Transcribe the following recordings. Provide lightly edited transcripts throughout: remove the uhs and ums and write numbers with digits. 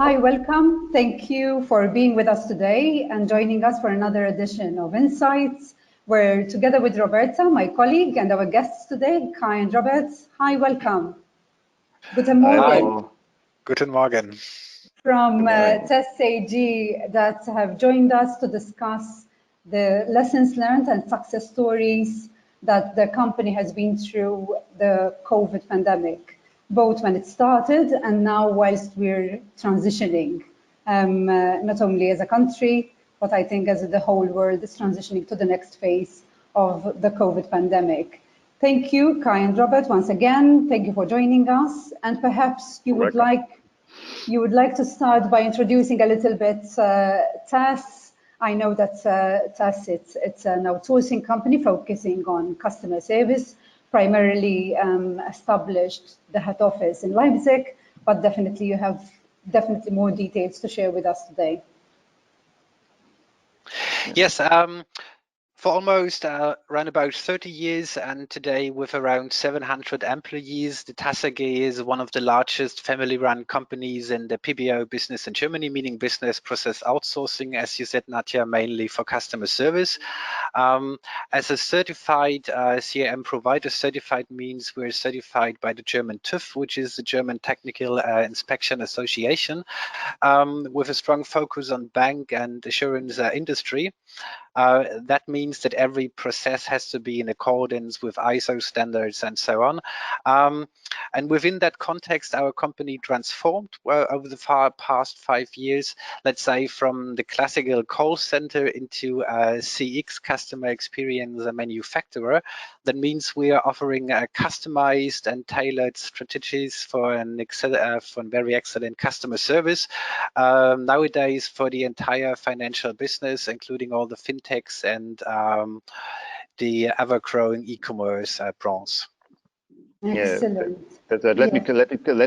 Hi, welcome. Thank you for being with us today and joining us for another edition of Insights. We're together with Roberta, my colleague, and our guests today, Kai and Robert. Hi, welcome. Guten Morgen. Hi. Guten Morgen. From TESS AG that have joined us to discuss the lessons learned and success stories that the company has been through the COVID pandemic, both when it started and now whilst we're transitioning, not only as a country, but I think as the whole world is transitioning to the next phase of the COVID pandemic. Thank you, Kai and Robert, once again. Thank you for joining us. And perhaps you would like to start by introducing a little bit TESS. I know that TESS, it's an outsourcing company focusing on customer service, primarily established the head office in Leipzig, but definitely you have more details to share with us today. Yes, for almost around about 30 years, and today with around 700 employees, the TESS AG is one of the largest family-run companies in the PBO business in Germany, meaning business process outsourcing, as you said, Nadja, mainly for customer service. As a certified CRM provider, certified means we're certified by the German TÜV, which is the German Technical Inspection Association, with a strong focus on bank and assurance industry. That means that every process has to be in accordance with ISO standards and so on. And within that context, our company transformed over the past 5 years, let's say from the classical call center into a CX, customer experience manufacturer. That means we are offering customized and tailored strategies for very excellent customer service nowadays for the entire financial business, including all the fintechs and the ever-growing e-commerce branch. Excellent. Yeah, let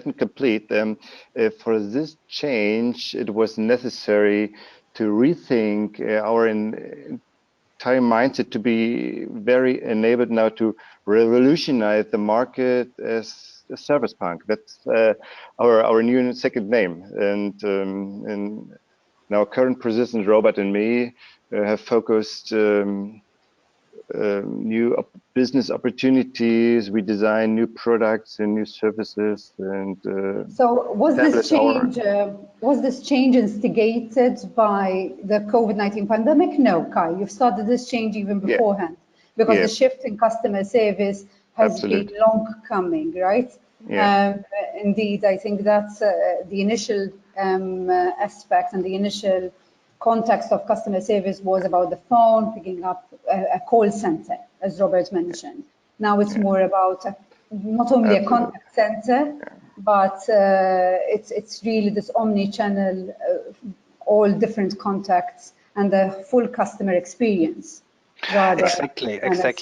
me complete. For this change, it was necessary to rethink our entire mindset to be very enabled now to revolutionize the market as a service punk. That's our new second name. And in our current positions, Robert and me have focused new business opportunities. We design new products and new services. And so was this change instigated by the COVID-19 pandemic? No, Kai, you've started this change even beforehand, because the shift in customer service has been long coming, right? Yeah. Indeed, I think that's the initial aspect and the initial context of customer service was about the phone, picking up a call center, as Robert mentioned. Now it's more about not only a contact center, but it's really this omni-channel, all different contacts and the full customer experience. Exactly.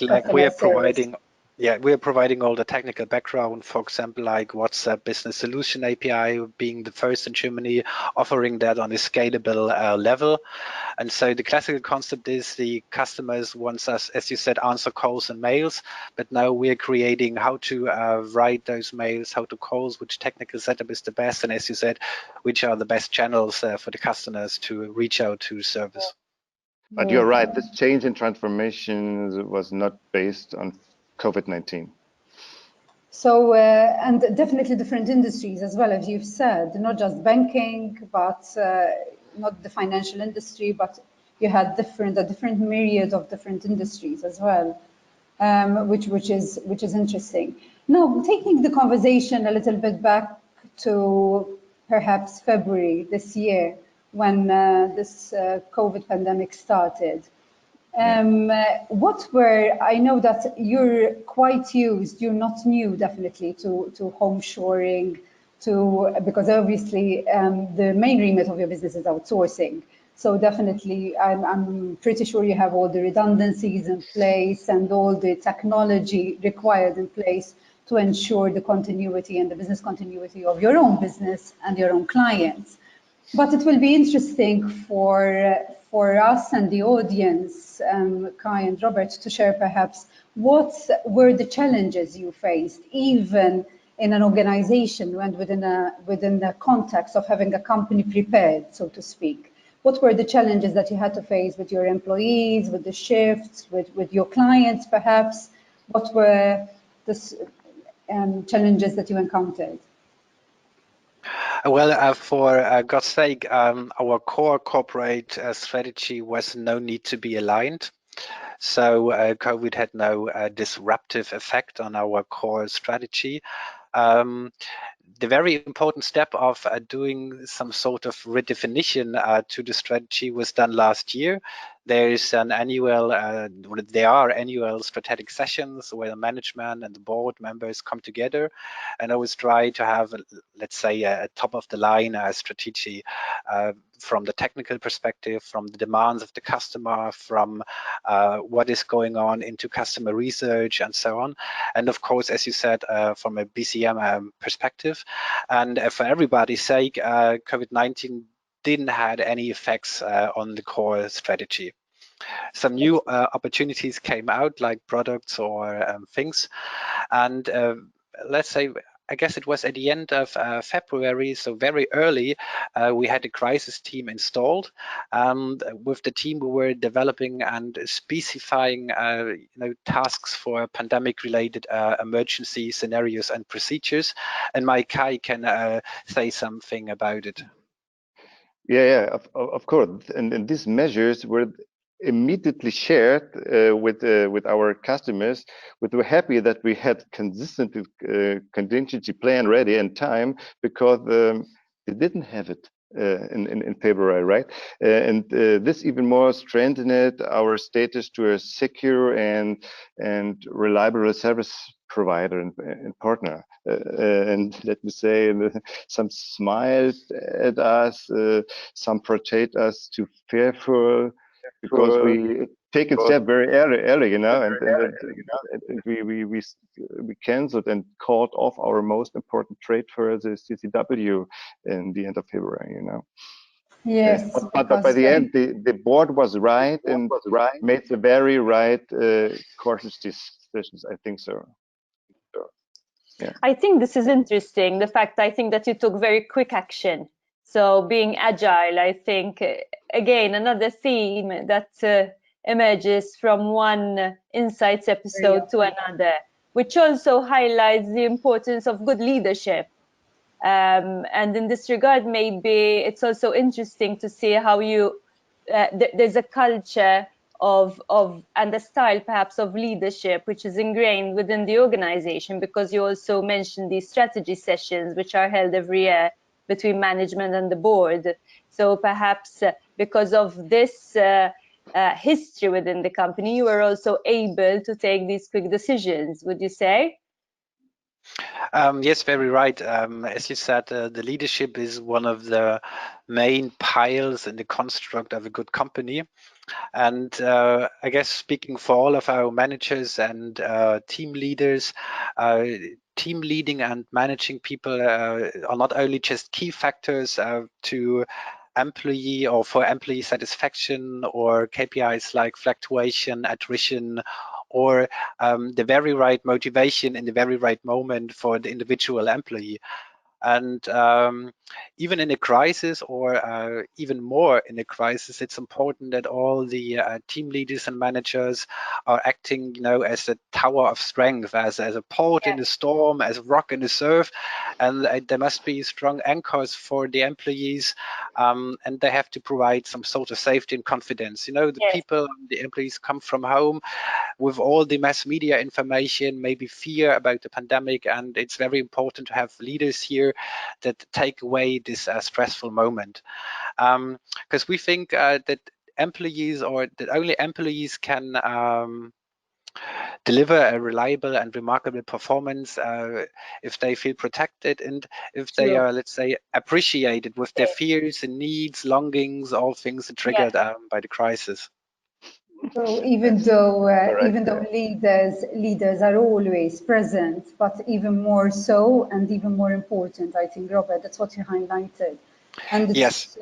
Like we are providing. Yeah, we are providing all the technical background, for example, like WhatsApp Business Solution API, being the first in Germany, offering that on a scalable level. And so the classical concept is the customers wants us, as you said, answer calls and mails, but now we're creating how to write those mails, how to calls, which technical setup is the best, and as you said, which are the best channels for the customers to reach out to service. But you're right, this change in transformation was not based on COVID-19. So, and definitely different industries as well, as you've said, not just banking, but not the financial industry, but you had a different myriad of different industries as well, which is interesting. Now, taking the conversation a little bit back to perhaps February this year, when this COVID pandemic started. I know that you're quite used, you're not new definitely to home shoring, because obviously the main remit of your business is outsourcing. So definitely I'm pretty sure you have all the redundancies in place and all the technology required in place to ensure the continuity and the business continuity of your own business and your own clients. But it will be interesting for us and the audience, Kai and Robert, to share perhaps what were the challenges you faced, even in an organization and within the context of having a company prepared, so to speak? What were the challenges that you had to face with your employees, with the shifts, with your clients perhaps? What were the challenges that you encountered? Well, for God's sake, our core corporate strategy was no need to be aligned. So COVID had no disruptive effect on our core strategy. The very important step of doing some sort of redefinition to the strategy was done last year. There are annual strategic sessions where the management and the board members come together and always try to have, let's say, a top of the line strategy from the technical perspective, from the demands of the customer, from what is going on into customer research and so on. And of course, as you said, from a BCM perspective. And for everybody's sake, COVID-19 didn't have any effects on the core strategy. Some new opportunities came out, like products or things. And let's say, I guess it was at the end of February, so very early, we had a crisis team installed. With the team, we were developing and specifying tasks for pandemic-related emergency scenarios and procedures. And Kai can say something about it. Yeah, of course. And these measures were immediately shared with our customers. We were happy that we had consistent contingency plan ready in time, because they didn't have it in February, right? And this even more strengthened our status to a secure and reliable service provider and partner. And let me say, some smiled at us, some portrayed us too fearful, because we take a step very early, and we canceled and called off our most important trade fair, the CCW, in the end of February, Yes. But by the end, the board was right and made the very right cautious decisions. I think so. Yeah. I think this is interesting. The fact, I think, that you took very quick action. So being agile, I think, again, another theme that emerges from one Insights episode to another, which also highlights the importance of good leadership. And in this regard, maybe it's also interesting to see how there's a culture of and a style perhaps of leadership which is ingrained within the organization, because you also mentioned these strategy sessions which are held every year between management and the board. So perhaps because of this history within the company, you were also able to take these quick decisions, would you say? Yes, very right. As you said, the leadership is one of the main piles in the construct of a good company. And I guess, speaking for all of our managers and team leaders, team leading and managing people are not only just key factors to employee or for employee satisfaction or KPIs like fluctuation, attrition, or the very right motivation in the very right moment for the individual employee. And even in a crisis, or even more in a crisis, it's important that all the team leaders and managers are acting, as a tower of strength, as a port in the storm, as a rock in the surf. And there must be strong anchors for the employees, and they have to provide some sort of safety and confidence. People, the employees come from home with all the mass media information, maybe fear about the pandemic, and it's very important to have leaders here that take away this stressful moment, because we think that employees, or that only employees can deliver a reliable and remarkable performance if they feel protected and if they are, let's say, appreciated with their fears and needs, longings, all things triggered by the crisis. So even though leaders are always present, but even more so and even more important, I think, Robert, that's what you highlighted. And yes.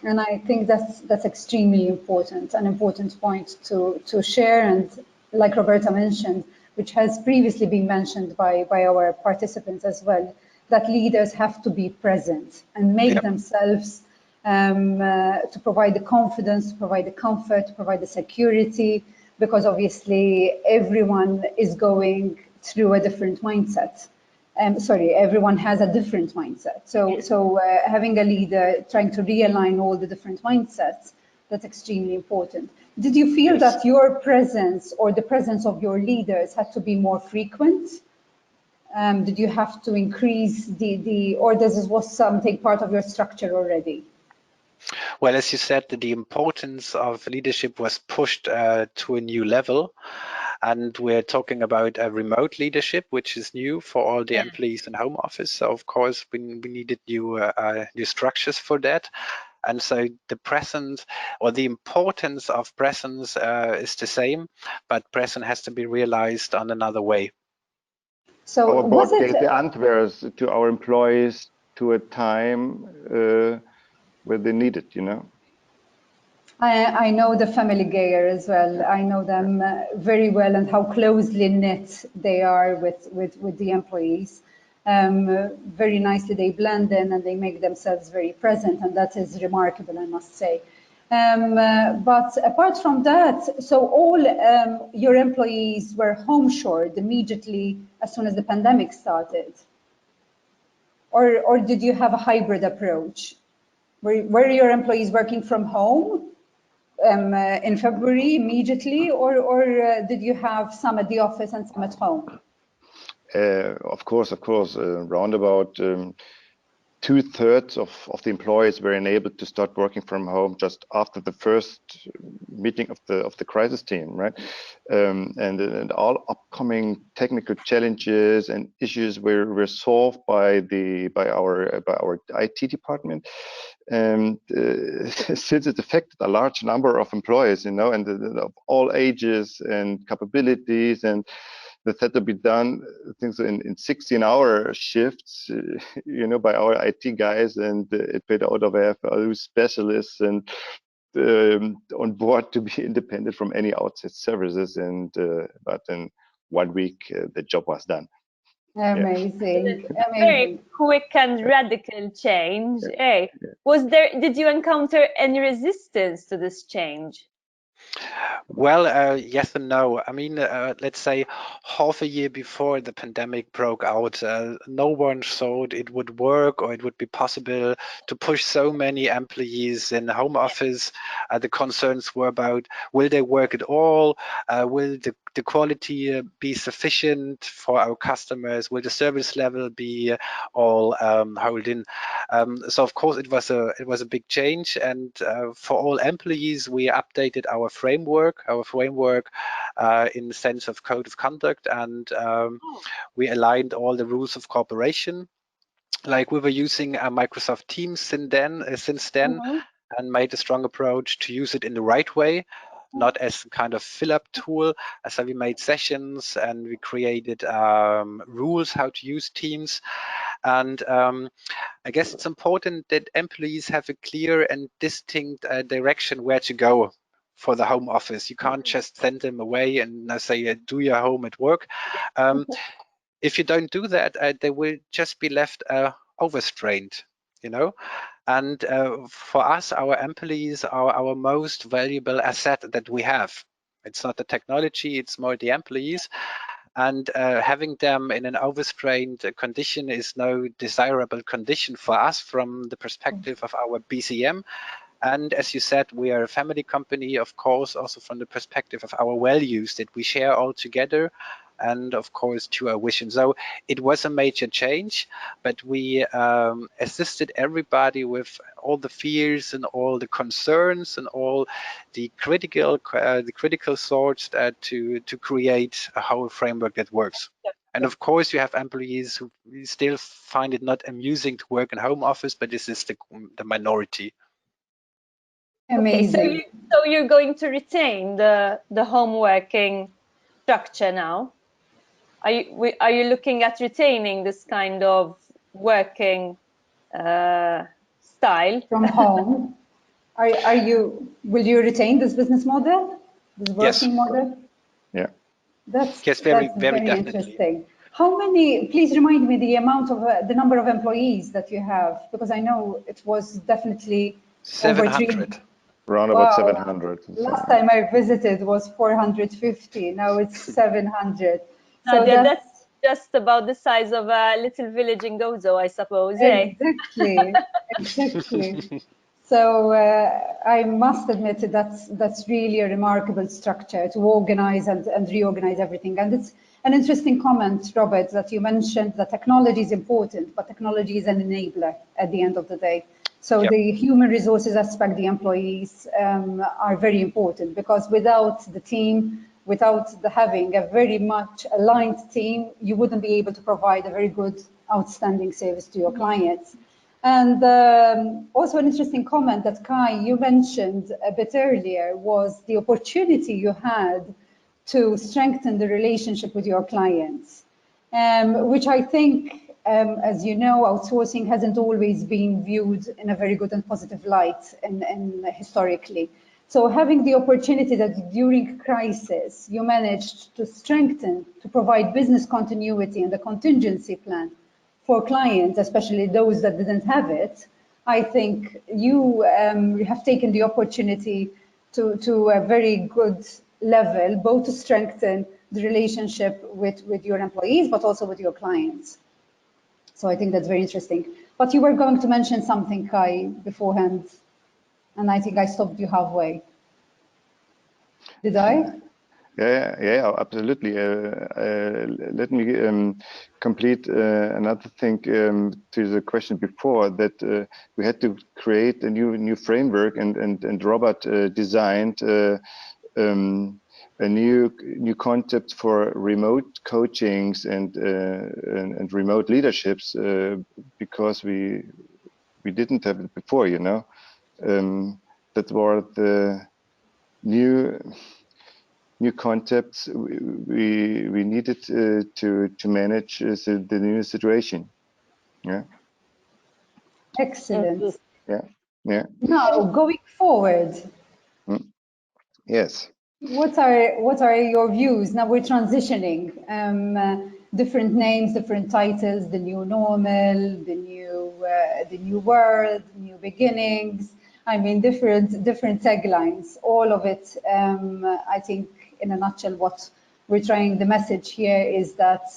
And I think that's extremely important, an important point to share. And like Roberta mentioned, which has previously been mentioned by our participants as well, that leaders have to be present and make themselves to provide the confidence, to provide the comfort, to provide the security, because obviously everyone is going through a different mindset. Everyone has a different mindset. So having a leader trying to realign all the different mindsets, that's extremely important. Did you feel that your presence or the presence of your leaders had to be more frequent? Did you have to increase or was something part of your structure already? Well, as you said, the importance of leadership was pushed to a new level. And we're talking about a remote leadership, which is new for all the employees in home office. So of course, we needed new structures for that. And so the presence or the importance of presence is the same, but presence has to be realized on another way. So how about the answers to our employees to a time where they need it, you know? I know the family Geyer as well. I know them very well and how closely knit they are with the employees. Very nicely they blend in and they make themselves very present, and that is remarkable, I must say. But apart from that, so all your employees were home-shored immediately as soon as the pandemic started? Or did you have a hybrid approach? Were your employees working from home in February immediately, or did you have some at the office and some at home? Of course, around about 2/3 of the employees were enabled to start working from home just after the first meeting of the crisis team, right? And all upcoming technical challenges and issues were solved by our IT department. And since it affected a large number of employees, you know, and of all ages and capabilities, and that had to be done, things in 16-hour shifts, you know, by our IT guys, and it paid out of FLU specialists and on board to be independent from any outside services. And but in 1 week, the job was done. Amazing. Yeah. Very quick and radical change. Hey, did you encounter any resistance to this change? Well, yes and no. I mean, let's say half a year before the pandemic broke out, no one thought it would work or it would be possible to push so many employees in home office. The concerns were about, will they work at all? Will the quality be sufficient for our customers? Will the service level be all held in? So of course it was a big change, and for all employees we updated our framework in the sense of code of conduct, and we aligned all the rules of cooperation. Like, we were using Microsoft Teams since then, and made a strong approach to use it in the right way, not as a kind of fill-up tool. So we made sessions and we created rules how to use Teams. And I guess it's important that employees have a clear and distinct direction where to go for the home office. You can't just send them away and say, do your home at work. If you don't do that, they will just be left overstrained, you know. And for us, our employees are our most valuable asset that we have. It's not the technology, it's more the employees. And having them in an overstrained condition is no desirable condition for us from the perspective of our BCM. And as you said, we are a family company, of course, also from the perspective of our values that we share all together, and of course to our vision. So it was a major change, but we assisted everybody with all the fears and all the concerns and all the critical thoughts to create a whole framework that works. And of course, you have employees who still find it not amusing to work in home office, but this is the minority. Amazing. Okay, so you're going to retain the home working structure now? Are you looking at retaining this kind of working style from home? Will you retain this business model, this working model? Yeah. Yes, very definitely. Interesting. How many, please remind me the amount of, the number of employees that you have, because I know it was definitely 700. Around about 700. Last time I visited was 450, now it's 700. So that's just about the size of a little village in Gozo, I suppose. Exactly, exactly. So I must admit that's really a remarkable structure to organize and reorganize everything. And it's an interesting comment, Robert, that you mentioned that technology is important, but technology is an enabler at the end of the day. So the human resources aspect, the employees are very important, because without the team, without having a very much aligned team, you wouldn't be able to provide a very good, outstanding service to your clients. And also an interesting comment that Kai, you mentioned a bit earlier, was the opportunity you had to strengthen the relationship with your clients, which I think, as you know, outsourcing hasn't always been viewed in a very good and positive light and historically. So having the opportunity that during crisis, you managed to strengthen, to provide business continuity and a contingency plan for clients, especially those that didn't have it, I think you have taken the opportunity to a very good level, both to strengthen the relationship with your employees, but also with your clients. So I think that's very interesting. But you were going to mention something, Kai, beforehand, and I think I stopped you halfway. Did I? Yeah, absolutely. Let me complete another thing to the question before, that we had to create a new framework, and Robert designed a new concept for remote coachings and remote leaderships, because we didn't have it before, you know. That were the new concepts we needed to manage the new situation. Yeah. Excellent. Yeah. Now, going forward. Yes. What are your views? Now we're transitioning. Different names, different titles, the new normal, the new world, new beginnings. I mean, different taglines. All of it. I think, in a nutshell, what we're trying. The message here is that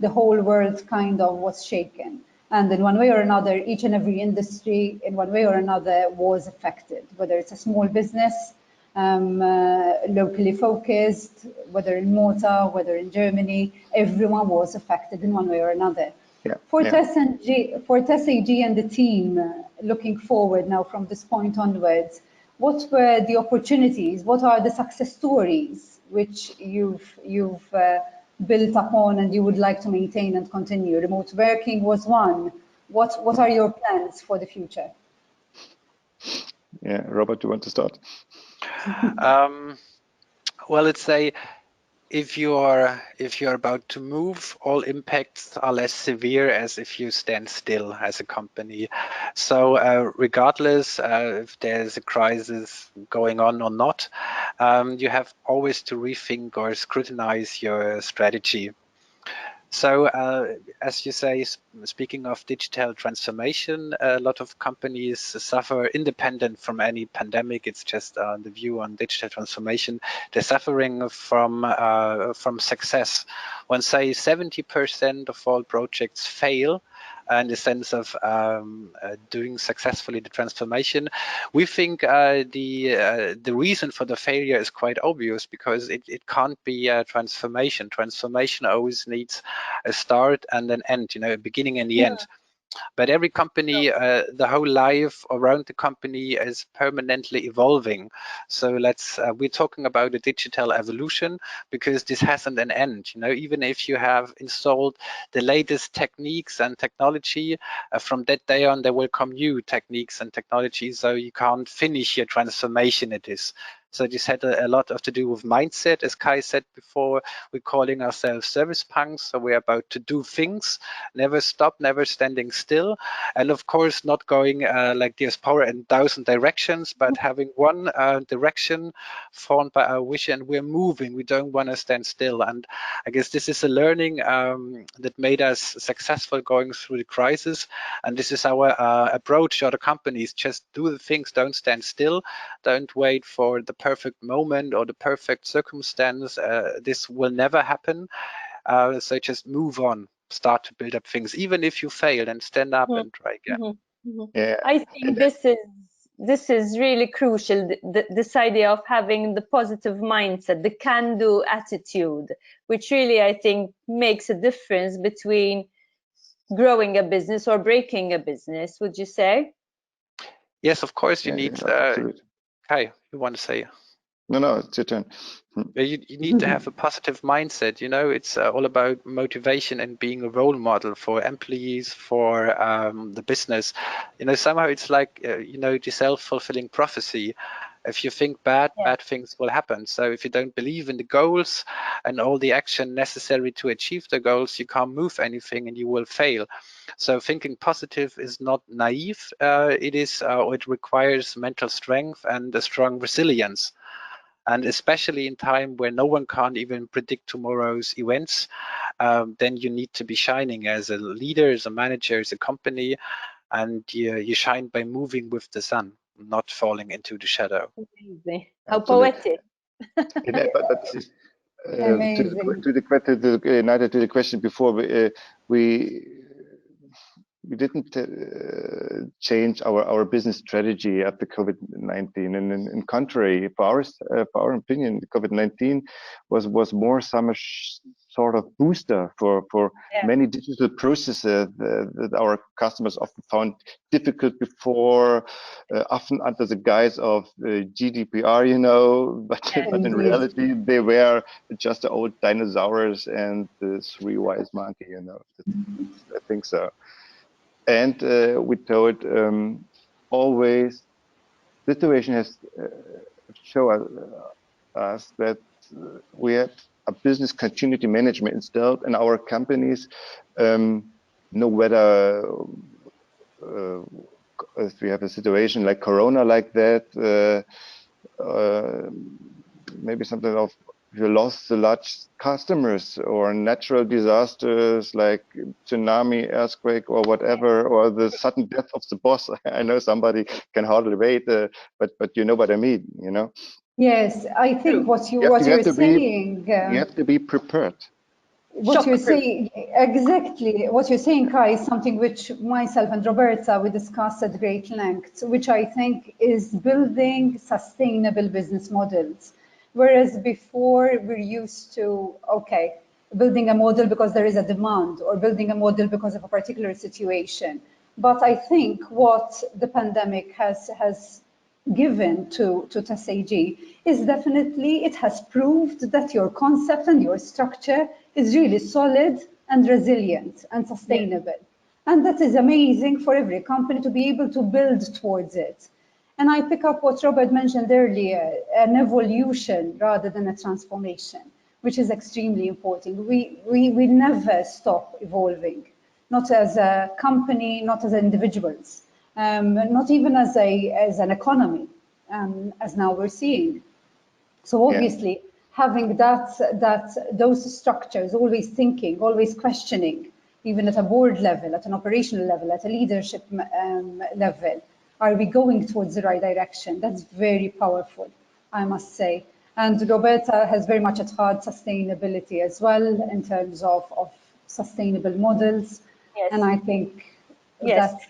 the whole world kind of was shaken, and in one way or another, each and every industry, in one way or another, was affected. Whether it's a small business, locally focused, whether in Malta, whether in Germany, everyone was affected in one way or another. For TESS AG and the team, looking forward now from this point onwards, what were the opportunities? What are the success stories which you've built upon and you would like to maintain and continue? Remote working was one. What are your plans for the future? Yeah, Robert, do you want to start? Well, let's say if you're about to move, all impacts are less severe as if you stand still as a company. So regardless if there's a crisis going on or not, you have always to rethink or scrutinize your strategy. So as you say, speaking of digital transformation, a lot of companies suffer independent from any pandemic. It's just the view on digital transformation. They're suffering from success. When say 70% of all projects fail, in the sense of doing successfully the transformation, we think the reason for the failure is quite obvious, because it can't be a transformation. Transformation always needs a start and an end, you know, a beginning and the end. But every company, the whole life around the company is permanently evolving. So we're talking about a digital evolution, because this hasn't an end. You know, even if you have installed the latest techniques and technology, from that day on, there will come new techniques and technologies. So you can't finish your transformation at this. So this had a lot to do with mindset. As Kai said before, we're calling ourselves service punks. So we're about to do things, never stop, never standing still. And of course, not going like there's power in 1,000 directions, but having one direction formed by our vision. And we're moving. We don't want to stand still. And I guess this is a learning that made us successful going through the crisis. And this is our approach to other companies. Just do the things, don't stand still, don't wait for the perfect moment or the perfect circumstance. This will never happen. So just move on, start to build up things. Even if you fail, then stand up and try again. Yeah. I think this is really crucial, this idea of having the positive mindset, the can-do attitude, which really, I think, makes a difference between growing a business or breaking a business, would you say? Yes, of course, you need... Kai, you want to say? No, it's your turn. You need to have a positive mindset. You know, it's all about motivation and being a role model for employees, for the business. You know, somehow it's like, you know, the self-fulfilling prophecy. If you think bad things will happen. So if you don't believe in the goals and all the action necessary to achieve the goals, you can't move anything and you will fail. So thinking positive is not naive. It requires mental strength and a strong resilience. And especially in time where no one can even predict tomorrow's events, then you need to be shining as a leader, as a manager, as a company, and you shine by moving with the sun, not falling into the shadow. Amazing. How poetic. Amazing. To the question before, we didn't change our business strategy after COVID-19, and in contrary, for our opinion, COVID-19 was more some sort of booster for many digital processes that our customers often found difficult before, often under the guise of GDPR, you know, but in reality they were just the old dinosaurs and the three wise monkey, you know. I think so. And we told always, situation has shown us that we have a business continuity management installed in our companies. No matter if we have a situation like Corona like that, maybe something of you lost the large customers or natural disasters like tsunami, earthquake, or whatever, or the sudden death of the boss. I know somebody can hardly wait, but you know what I mean, you know. Yes, I think what you're saying. You have to be prepared. What you're saying, exactly, what you're saying, Kai, is something which myself and Roberta, we discussed at great length, which I think is building sustainable business models. Whereas before we're used to, okay, building a model because there is a demand or building a model because of a particular situation. But I think what the pandemic has given to TASAG is definitely, it has proved that your concept and your structure is really solid and resilient and sustainable. And that is amazing for every company to be able to build towards it. And I pick up what Robert mentioned earlier, an evolution rather than a transformation, which is extremely important. We never stop evolving, not as a company, not as individuals, not even as an economy, as now we're seeing. So obviously, having those structures, always thinking, always questioning, even at a board level, at an operational level, at a leadership level, are we going towards the right direction? That's very powerful, I must say. And Roberta has very much at heart sustainability as well in terms of sustainable models. Yes. And I think that's...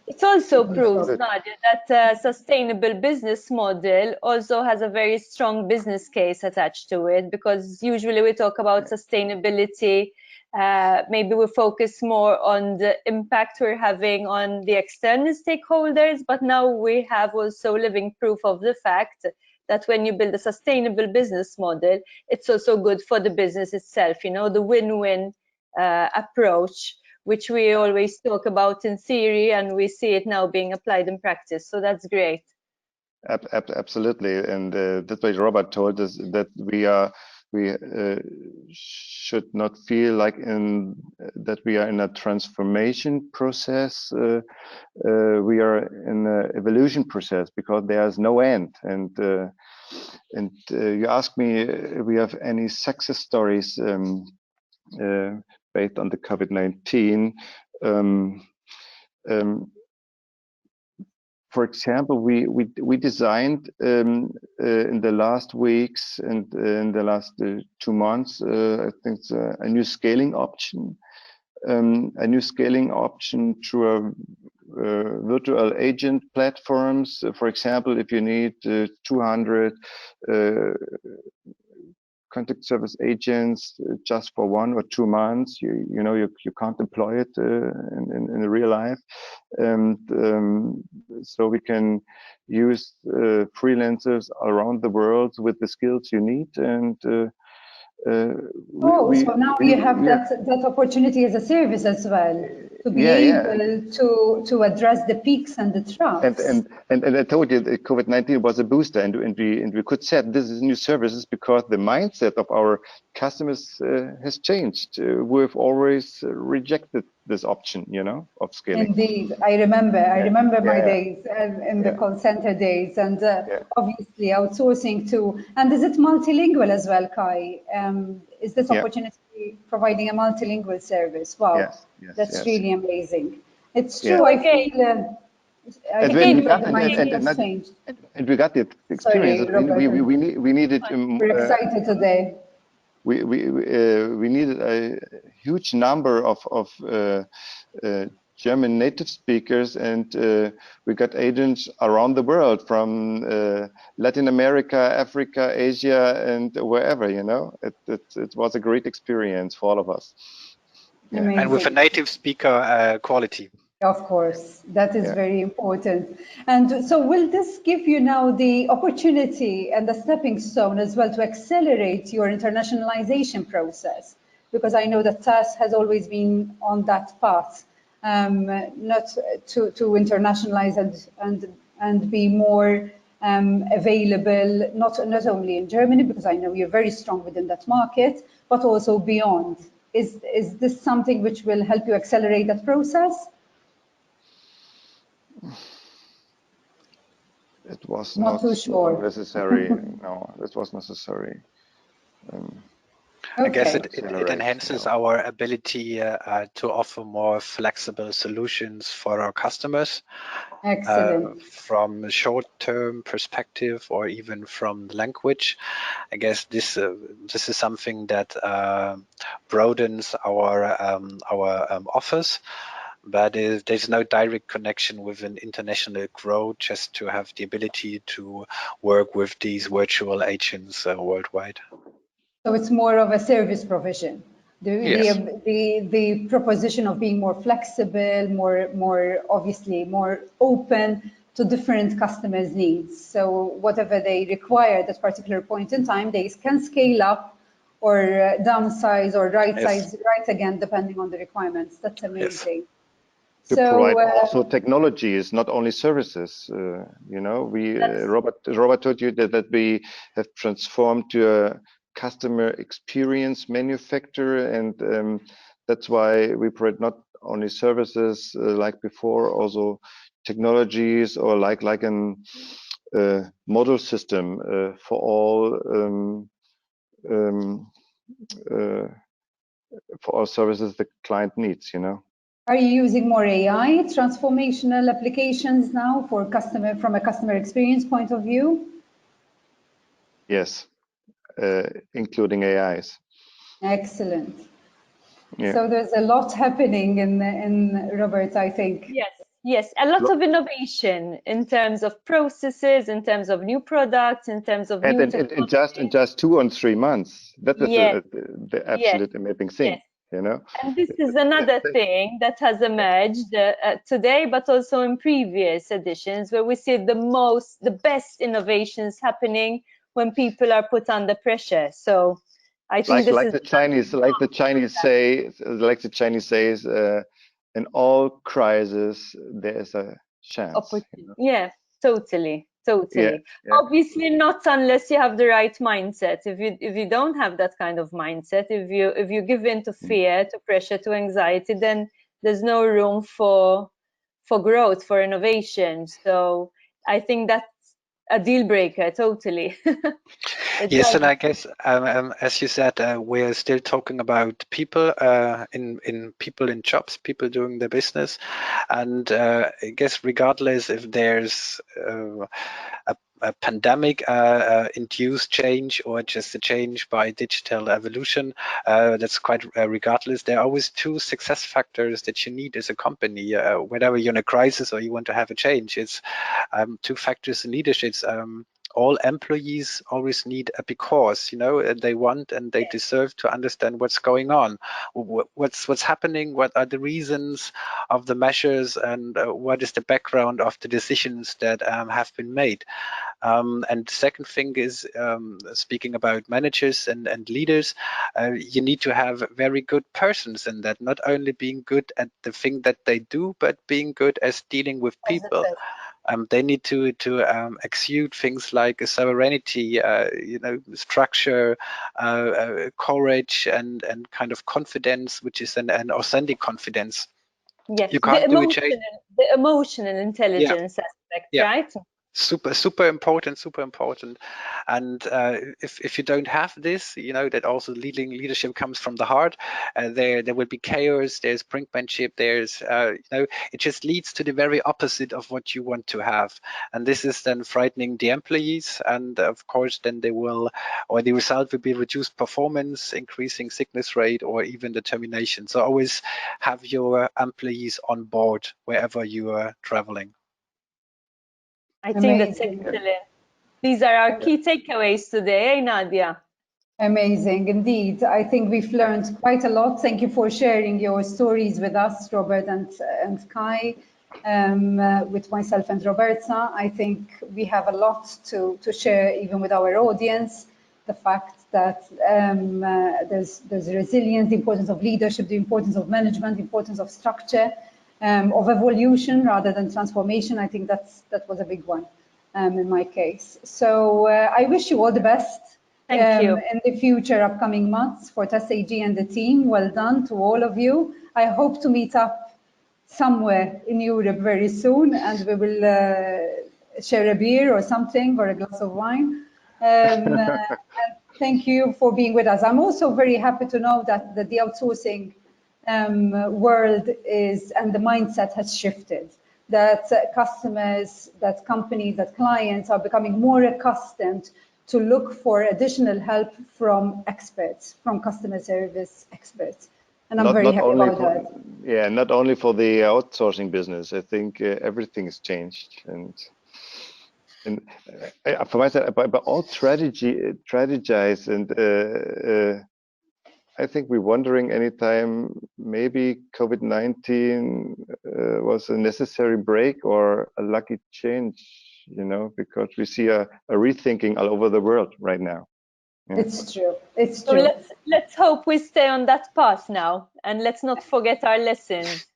It also proves, Nadia, that a sustainable business model also has a very strong business case attached to it, because usually we talk about sustainability, maybe we focus more on the impact we're having on the external stakeholders, but now we have also living proof of the fact that when you build a sustainable business model, it's also good for the business itself, you know, the win-win approach, which we always talk about in theory, and we see it now being applied in practice. So that's great. Absolutely, and that's why Robert told us that we should not feel like that we are in a transformation process. We are in an evolution process because there's no end. And you asked me if we have any success stories based on the COVID-19. For example, we designed in the last weeks and in the last 2 months, I think it's a new scaling option. A new scaling option through virtual agent platforms. For example, if you need 200 contact service agents just for 1 or 2 months, you can't deploy it in real life, and so we can use freelancers around the world with the skills you need. And so now you have that opportunity as a service as well, to be able to address the peaks and the troughs. And I told you that COVID-19 was a booster, and we could set this is new services because the mindset of our customers has changed. We've always rejected this option, of scaling. Indeed, I remember my days in the call center days, and obviously outsourcing too. And is it multilingual as well, Kai? Is this opportunity providing a multilingual service? Wow, that's really amazing. It's true. I feel. And we got the experience. Sorry, we needed. We're excited today. We needed a huge number of German native speakers, and we got agents around the world from Latin America, Africa, Asia, and wherever. It was a great experience for all of us. And with a native speaker quality. Of course, that is very important. And so will this give you now the opportunity and the stepping stone as well to accelerate your internationalization process? Because I know that TAS has always been on that path, not to internationalize and be more available, not only in Germany, because I know you're very strong within that market, but also beyond. Is this something which will help you accelerate that process? It was not too sure. Necessary. No, it was necessary. I guess it enhances our ability to offer more flexible solutions for our customers. Excellent. From a short-term perspective or even from language. I guess this is something that broadens our offers. But there's no direct connection with an international growth, just to have the ability to work with these virtual agents worldwide. So it's more of a service provision. The proposition of being more flexible, more obviously more open to different customers' needs. So whatever they require at that particular point in time, they can scale up or downsize or right-size right again, depending on the requirements. That's amazing. To provide also technologies, not only services. Robert told you that we have transformed to a customer experience manufacturer, and that's why we provide not only services like before, also technologies or like a model system for all services the client needs. Are you using more AI transformational applications now from a customer experience point of view? Yes, including AIs. Excellent. Yeah. So there's a lot happening in Robert, I think. Yes, a lot of innovation in terms of processes, in terms of new products, in terms of new technologies. In just 2 or 3 months. That is the absolute amazing thing. Yes. And this is another thing that has emerged today, but also in previous editions, where we see the best innovations happening when people are put under pressure. So I think the Chinese says, in all crises there is a chance. Yeah, totally. totally. Yeah. Obviously not unless you have the right mindset. If you don't have that kind of mindset, if you give in to fear, to pressure, to anxiety, then there's no room for growth, for innovation. So I think that's a deal breaker, totally. Yes, and I guess as you said, we're still talking about people in people in jobs, people doing their business, and I guess regardless if there's a pandemic induced change or just a change by digital evolution, that's quite regardless. There are always two success factors that you need as a company, whether you're in a crisis or you want to have a change. It's two factors in leadership. All employees always need a because, they want and they deserve to understand what's going on, what's happening, what are the reasons of the measures, and what is the background of the decisions that have been made. And the second thing is, speaking about managers and leaders, you need to have very good persons in that, not only being good at the thing that they do, but being good as dealing with people. They need to exude things like sovereignty, structure, courage, and kind of confidence, which is an authentic confidence. Yes, You can't do a change. The emotional intelligence aspect, right? Super important. And if you don't have this, that also leadership comes from the heart. There will be chaos. There's brinkmanship. There's it just leads to the very opposite of what you want to have, and this is then frightening the employees, and of course then the result will be reduced performance, increasing sickness rate, or even the termination. So always have your employees on board wherever you are traveling. I think that's excellent. These are our key takeaways today, Nadia. Amazing, indeed. I think we've learned quite a lot. Thank you for sharing your stories with us, Robert and Kai, with myself and Roberta. I think we have a lot to share even with our audience. The fact that there's resilience, the importance of leadership, the importance of management, the importance of structure, of evolution rather than transformation. I think that was a big one in my case. So I wish you all the best. Thank you. In the future upcoming months for TESS AG and the team. Well done to all of you. I hope to meet up somewhere in Europe very soon, and we will share a beer or something, or a glass of wine. And thank you for being with us. I'm also very happy to know that the outsourcing world is, and the mindset has shifted, that customers, that companies, that clients are becoming more accustomed to look for additional help from experts, from customer service experts. And I'm very happy about that. Yeah, not only for the outsourcing business. I think everything has changed. And for myself, but all strategize, and I think we're wondering anytime maybe COVID-19 was a necessary break or a lucky change, because we see a rethinking all over the world right now. Yeah. It's true. It's true. So let's hope we stay on that path now, and let's not forget our lessons.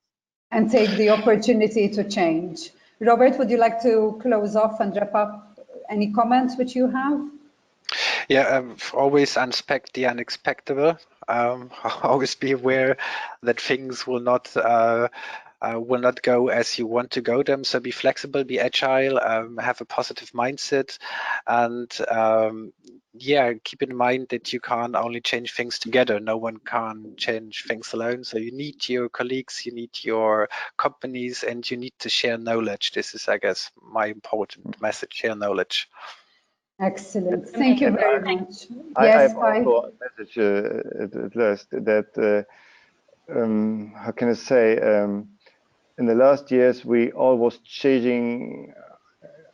And take the opportunity to change. Robert, would you like to close off and wrap up any comments which you have? Yeah, always expect the unexpected. Always be aware that things will not go as you want to go them. So be flexible, be agile, have a positive mindset, and keep in mind that you can't only change things together. No one can change things alone. So you need your colleagues, you need your companies, and you need to share knowledge. This is, I guess, my important message: share knowledge. Excellent. Thank you very much. I yes, have also a message at last that, how can I say, in the last years, we all was chasing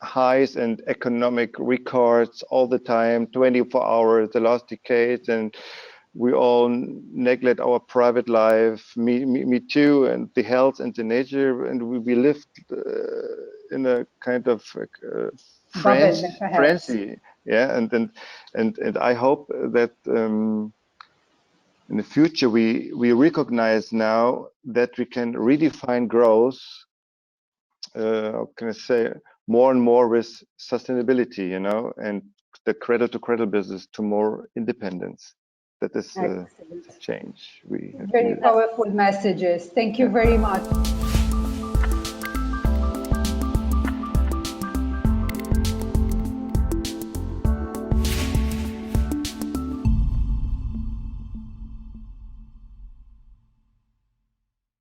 highs and economic records all the time, 24 hours, the last decade, and we all neglect our private life, me too, and the health and the nature, and we lived in a kind of frenzy, yeah, and I hope that in the future we recognize now that we can redefine growth. How can I say, more and more with sustainability, you know, and the cradle-to-cradle business to more independence. That is the change we have Very used. powerful messages. Thank you very much.